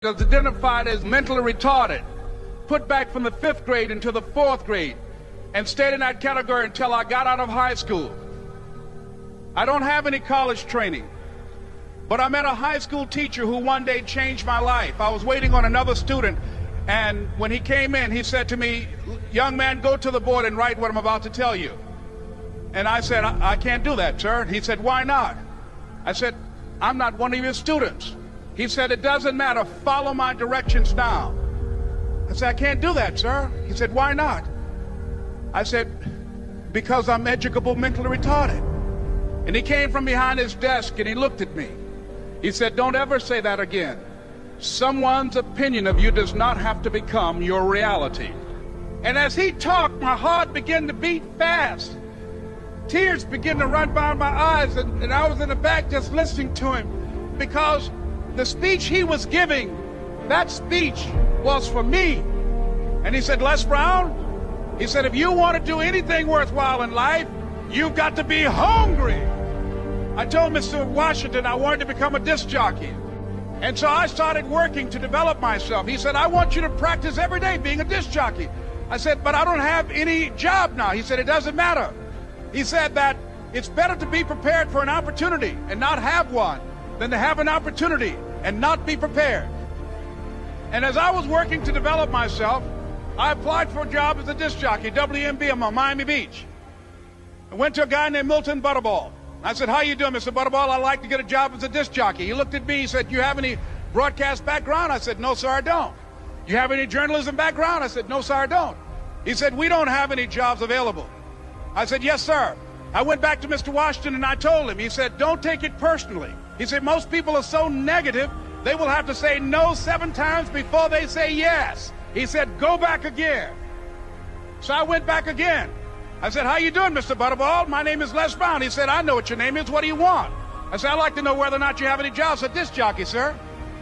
was identified as mentally retarded, put back from the 5th grade into the 4th grade, and stayed in that category until I got out of high school. I don't have any college training, but I met a high school teacher who one day changed my life. I was waiting on another student, and when he came in, he said to me, "Young man, go to the board and write what I'm about to tell you." And I said, I can't do that, sir. He said, "Why not?" I said, "I'm not one of your students." He said, "It doesn't matter. Follow my directions now." I said, "I can't do that, sir." He said, "Why not?" I said, "Because I'm educable mentally retarded." And he came from behind his desk and he looked at me. He said, "Don't ever say that again. Someone's opinion of you does not have to become your reality." And as he talked, my heart began to beat fast. Tears began to run down my eyes, and I was in the back just listening to him, because the speech he was giving, that speech was for me. And he said, "Les Brown," he said, "if you want to do anything worthwhile in life, you've got to be hungry." I told Mr. Washington I wanted to become a disc jockey. And so I started working to develop myself. He said, "I want you to practice every day being a disc jockey." I said, "But I don't have any job now." He said, "It doesn't matter." He said that it's better to be prepared for an opportunity and not have one than to have an opportunity and not be prepared. And as I was working to develop myself, I applied for a job as a disc jockey, WMB, on Miami Beach. I went to a guy named Milton Butterball. I said, "How you doing, Mr. Butterball? I'd like to get a job as a disc jockey." He looked at me, he said, "You have any broadcast background?" I said, "No, sir, I don't." "You have any journalism background?" I said, "No, sir, I don't." He said, "We don't have any jobs available." I said, "Yes, sir." I went back to Mr. Washington and I told him. He said, "Don't take it personally." He said, "Most people are so negative, they will have to say no 7 times before they say yes." He said, "Go back again." So I went back again. I said, "How you doing, Mr. Butterball? My name is Les Brown." He said, "I know what your name is. What do you want?" I said, "I'd like to know whether or not you have any jobs as a disc jockey, sir."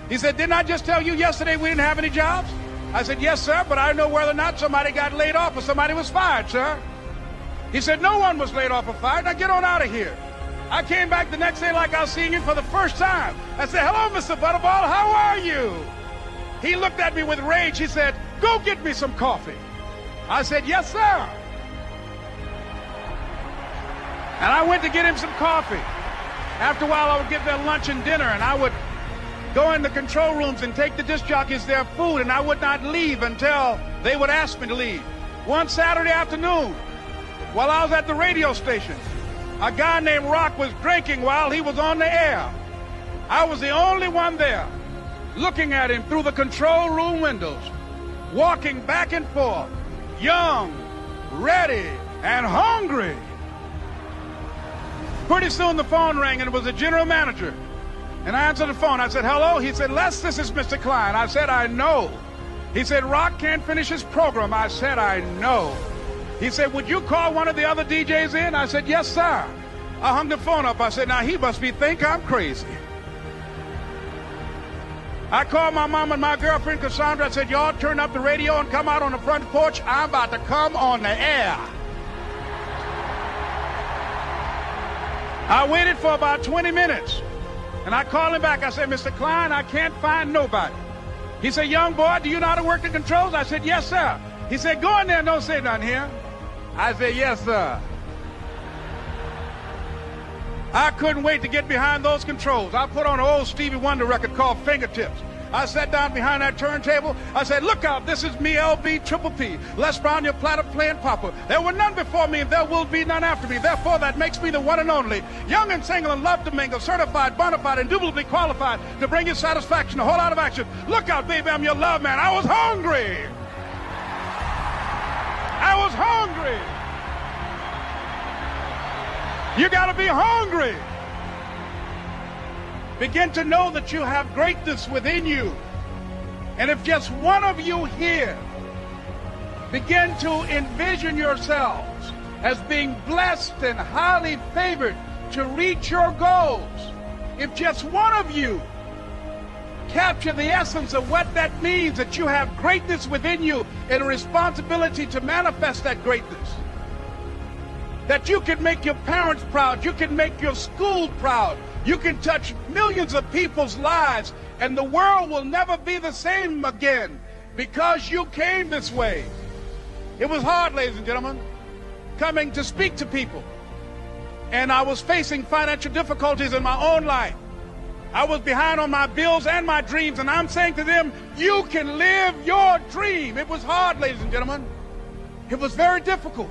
He said, "Didn't I just tell you yesterday we didn't have any jobs?" I said, "Yes, sir, but I know whether or not somebody got laid off or somebody was fired, sir." He said, "No one was laid off or fired. Now get on out of here." I came back the next day like I was seeing him for the first time. I said, "Hello, Mr. Butterball, how are you?" He looked at me with rage. He said, "Go get me some coffee." I said, "Yes, sir." And I went to get him some coffee. After a while, I would get their lunch and dinner, and I would go in the control rooms and take the disc jockeys their food, and I would not leave until they would ask me to leave. One Saturday afternoon, while I was at the radio station, a guy named Rock was drinking while he was on the air. I was the only one there, looking at him through the control room windows, walking back and forth, young, ready, and hungry. Pretty soon the phone rang, and it was the general manager. And I answered the phone. I said, "Hello?" He said, "Les, this is Mr. Klein." I said, "I know." He said, "Rock can't finish his program." I said, "I know." He said, "Would you call one of the other DJs in?" I said, "Yes, sir." I hung the phone up. I said, "Now he must think I'm crazy." I called my mom and my girlfriend, Cassandra. I said, "Y'all turn up the radio and come out on the front porch. I'm about to come on the air." I waited for about 20 minutes, and I called him back. I said, "Mr. Klein, I can't find nobody." He said, "Young boy, do you know how to work the controls?" I said, "Yes, sir." He said, "Go in there and don't say nothing here." I said, "Yes, sir." I couldn't wait to get behind those controls. I put on an old Stevie Wonder record called Fingertips. I sat down behind that turntable. I said, "Look out, this is me, LB Triple P, Les Brown, your platter playing papa. There were none before me, and there will be none after me. Therefore, that makes me the one and only. Young and single and love to mingle, certified, bona fide, indubitably qualified to bring you satisfaction, a whole lot of action. Look out, baby, I'm your love man." I was hungry. I was hungry. You got to be hungry. Begin to know that you have greatness within you. And if just one of you here begin to envision yourselves as being blessed and highly favored to reach your goals, if just one of you capture the essence of what that means, that you have greatness within you and a responsibility to manifest that greatness, that you can make your parents proud, you can make your school proud, you can touch millions of people's lives And the world will never be the same again because you came this way. It was hard, ladies and gentlemen, coming to speak to people. And I was facing financial difficulties in my own life. I was behind on my bills and my dreams, and I'm saying to them, you can live your dream. It was hard, ladies and gentlemen. It was very difficult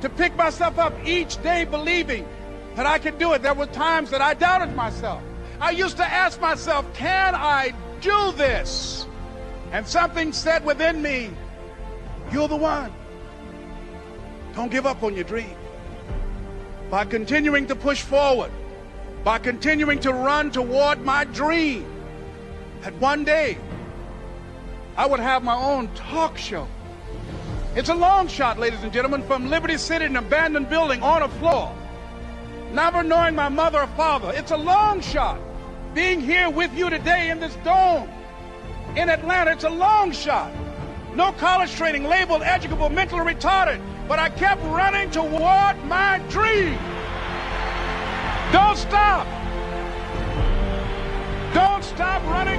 to pick myself up each day believing that I could do it. There were times that I doubted myself. I used to ask myself, can I do this? And something said within me, you're the one. Don't give up on your dream. By continuing to push forward, by continuing to run toward my dream, that one day I would have my own talk show. It's a long shot, ladies and gentlemen, from Liberty City, an abandoned building on a floor, never knowing my mother or father. It's a long shot. Being here with you today in this dome in Atlanta, it's a long shot. No college training, labeled educable, mentally retarded, but I kept running toward my dream. Don't stop. Don't stop running